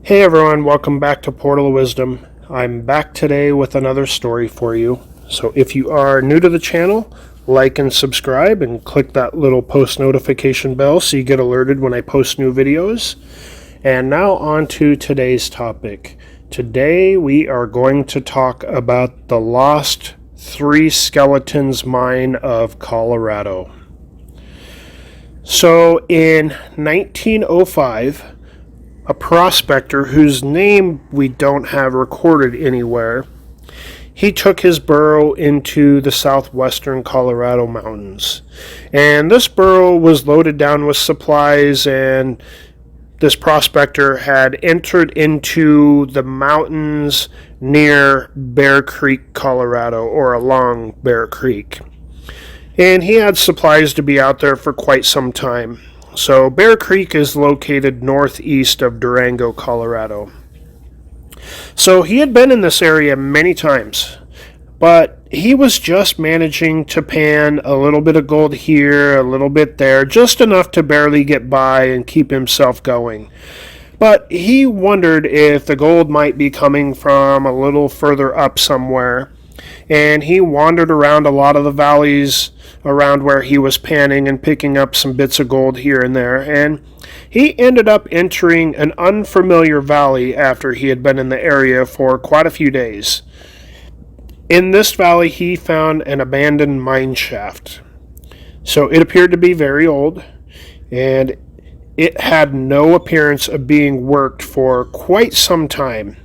Hey everyone, welcome back to Portal of Wisdom. I'm back today with another story for you. So if you are new to the channel, like and subscribe and click that little post notification bell so you get alerted when I post new videos. And now on to today's topic. Today we are going to talk about the Lost Three Skeletons Mine of Colorado. So in 1905, a prospector whose name we don't have recorded anywhere, he took his burrow into the southwestern Colorado mountains. And this burrow was loaded down with supplies, and this prospector had entered into the mountains near Bear Creek, Colorado, or along Bear Creek. And he had supplies to be out there for quite some time. So Bear Creek is located northeast of Durango, Colorado. So he had been in this area many times, but he was just managing to pan a little bit of gold here, a little bit there, just enough to barely get by and keep himself going. But he wondered if the gold might be coming from a little further up somewhere, and he wandered around a lot of the valleys around where he was panning and picking up some bits of gold here and there, and he ended up entering an unfamiliar valley after he had been in the area for quite a few days. In this valley, he found an abandoned mine shaft. So it appeared to be very old, and it had no appearance of being worked for quite some time.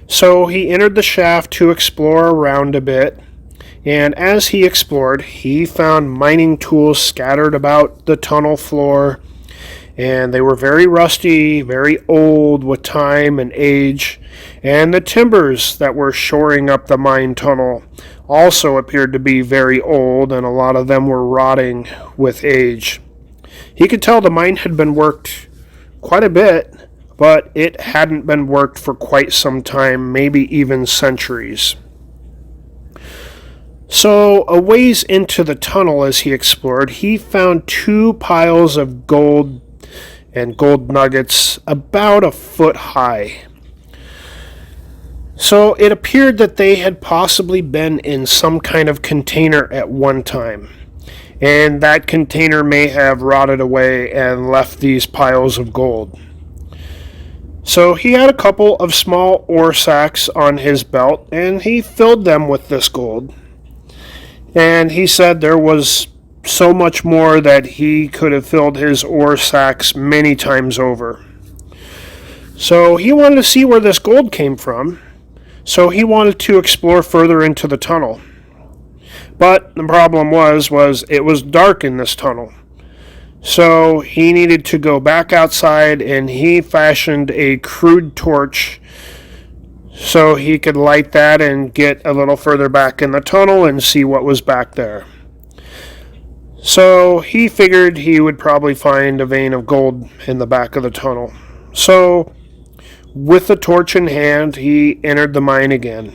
So he entered the shaft to explore around a bit, and as he explored, he found mining tools scattered about the tunnel floor, and they were very rusty, very old with time and age, and the timbers that were shoring up the mine tunnel also appeared to be very old, and a lot of them were rotting with age. He could tell the mine had been worked quite a bit, but it hadn't been worked for quite some time, maybe even centuries. So, a ways into the tunnel as he explored, he found two piles of gold and gold nuggets about a foot high. So, it appeared that they had possibly been in some kind of container at one time, and that container may have rotted away and left these piles of gold. So he had a couple of small ore sacks on his belt, and he filled them with this gold. And he said there was so much more that he could have filled his ore sacks many times over. So he wanted to see where this gold came from. So he wanted to explore further into the tunnel. But the problem was it was dark in this tunnel. So he needed to go back outside, and he fashioned a crude torch so he could light that and get a little further back in the tunnel and see what was back there. So he figured he would probably find a vein of gold in the back of the tunnel. So with the torch in hand, he entered the mine again.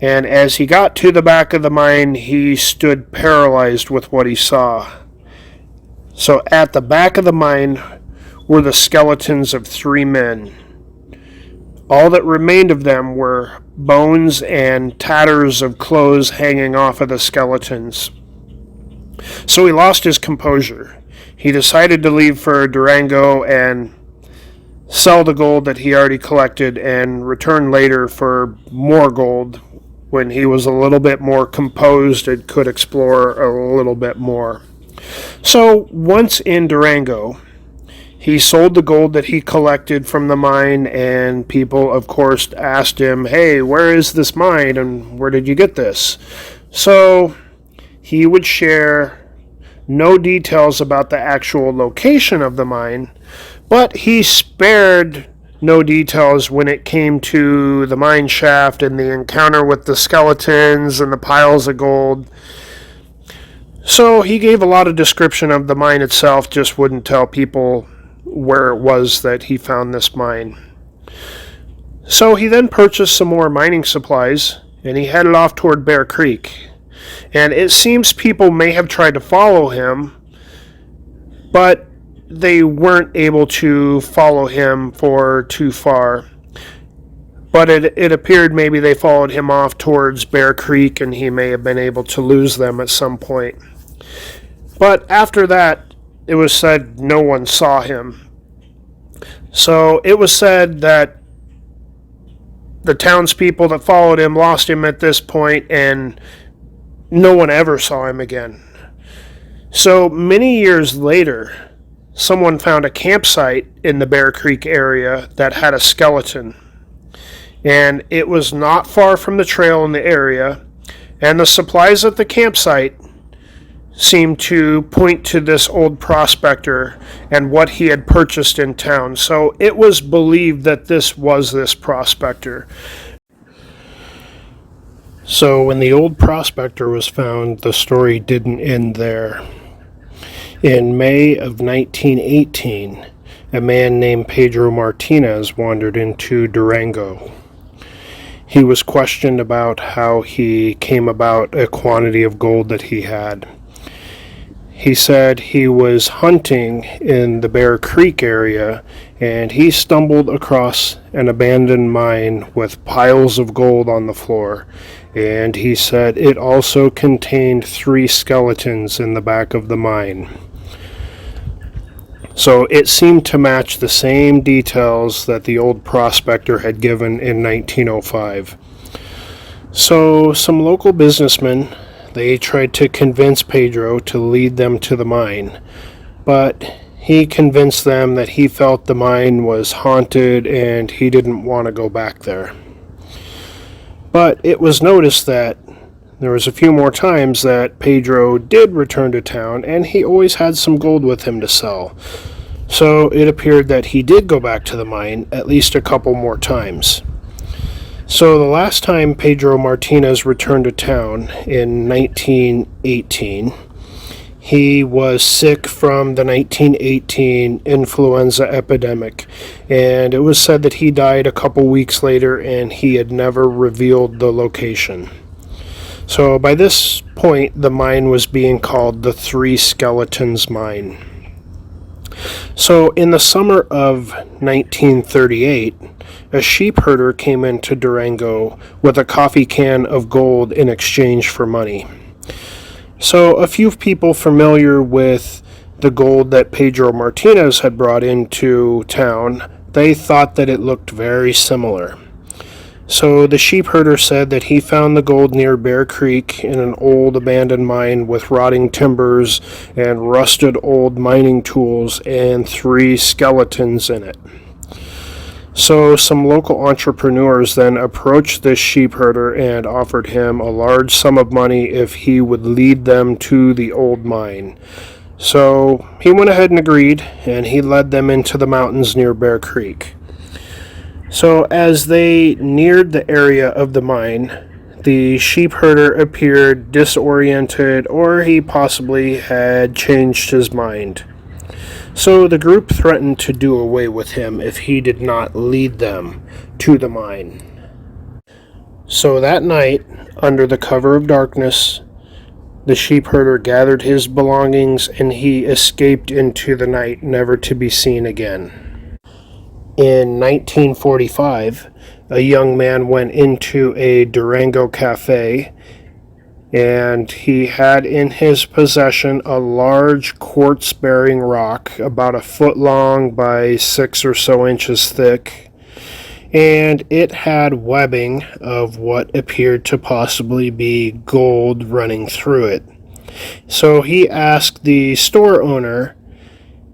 And as he got to the back of the mine, he stood paralyzed with what he saw. So at the back of the mine were the skeletons of three men. All that remained of them were bones and tatters of clothes hanging off of the skeletons. So he lost his composure. He decided to leave for Durango and sell the gold that he already collected and return later for more gold when he was a little bit more composed and could explore a little bit more. So once in Durango, he sold the gold that he collected from the mine, and people, of course, asked him, hey, where is this mine and where did you get this? So he would share no details about the actual location of the mine, but he spared no details when it came to the mine shaft and the encounter with the skeletons and the piles of gold. So he gave a lot of description of the mine itself, just wouldn't tell people where it was that he found this mine. So he then purchased some more mining supplies, and he headed off toward Bear Creek. And it seems people may have tried to follow him, but they weren't able to follow him for too far. But it appeared maybe they followed him off towards Bear Creek, and he may have been able to lose them at some point. But after that, it was said no one saw him. So it was said that the townspeople that followed him lost him at this point, and no one ever saw him again. So many years later, someone found a campsite in the Bear Creek area that had a skeleton. And it was not far from the trail in the area, and the supplies at the campsite seemed to point to this old prospector and what he had purchased in town. So it was believed that this was this prospector. So when the old prospector was found, the story didn't end there. In May of 1918, a man named Pedro Martinez wandered into Durango. He was questioned about how he came about a quantity of gold that he had. He said he was hunting in the Bear Creek area, and he stumbled across an abandoned mine with piles of gold on the floor. And he said it also contained 3 skeletons in the back of the mine. So it seemed to match the same details that the old prospector had given in 1905. So some local businessmen, they tried to convince Pedro to lead them to the mine, but he convinced them that he felt the mine was haunted and he didn't want to go back there. But it was noticed that there was a few more times that Pedro did return to town, and he always had some gold with him to sell. So it appeared that he did go back to the mine at least a couple more times. So the last time Pedro Martinez returned to town in 1918, he was sick from the 1918 influenza epidemic, and it was said that he died a couple weeks later, and he had never revealed the location. So by this point, the mine was being called the 3 Skeletons Mine. So in the summer of 1938, a sheep herder came into Durango with a coffee can of gold in exchange for money. So a few people familiar with the gold that Pedro Martinez had brought into town, they thought that it looked very similar. So the sheep herder said that he found the gold near Bear Creek in an old abandoned mine with rotting timbers and rusted old mining tools and 3 skeletons in it. So some local entrepreneurs then approached this sheep herder and offered him a large sum of money if he would lead them to the old mine. So he went ahead and agreed, and he led them into the mountains near Bear Creek. So as they neared the area of the mine, the sheep herder appeared disoriented, or he possibly had changed his mind. So the group threatened to do away with him if he did not lead them to the mine. So that night, under the cover of darkness, the sheep herder gathered his belongings and he escaped into the night, never to be seen again. In 1945, a young man went into a Durango cafe, and he had in his possession a large quartz-bearing rock about 1 foot long by 6 or so inches thick, and it had webbing of what appeared to possibly be gold running through it. So he asked the store owner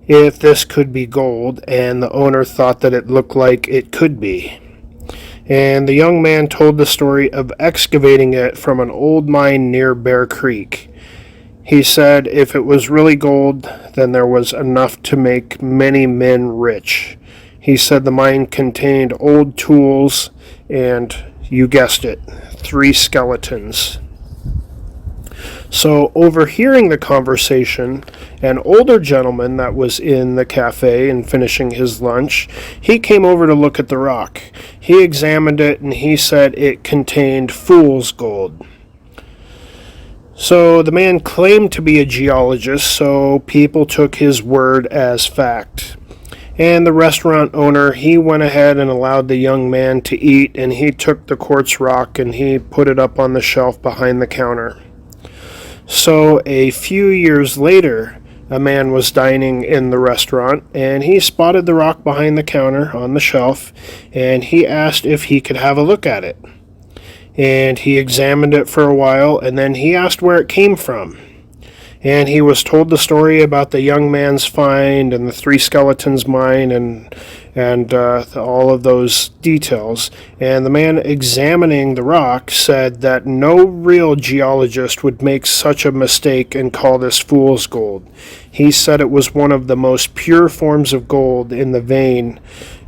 if this could be gold, and the owner thought that it looked like it could be. And the young man told the story of excavating it from an old mine near Bear Creek. He said if it was really gold, then there was enough to make many men rich. He said the mine contained old tools and, you guessed it, 3 skeletons. So, overhearing the conversation, an older gentleman that was in the cafe and finishing his lunch, he came over to look at the rock. He examined it and he said it contained fool's gold. So the man claimed to be a geologist, so people took his word as fact. And the restaurant owner, he went ahead and allowed the young man to eat, and he took the quartz rock and he put it up on the shelf behind the counter. So a few years later, a man was dining in the restaurant, and he spotted the rock behind the counter on the shelf, and he asked if he could have a look at it. And he examined it for a while, and then he asked where it came from. And he was told the story about the young man's find and the three skeletons mine and all of those details. And the man examining the rock said that no real geologist would make such a mistake and call this fool's gold. He said it was one of the most pure forms of gold in the vein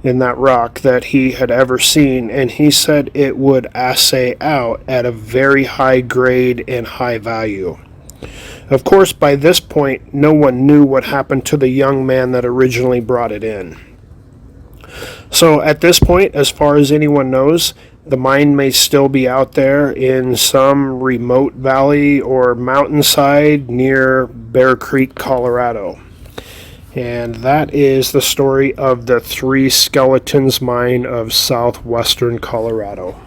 in that rock that he had ever seen, and he said it would assay out at a very high grade and high value. Of course, by this point, no one knew what happened to the young man that originally brought it in. So at this point, as far as anyone knows, the mine may still be out there in some remote valley or mountainside near Bear Creek, Colorado. And that is the story of the Three Skeletons Mine of southwestern Colorado.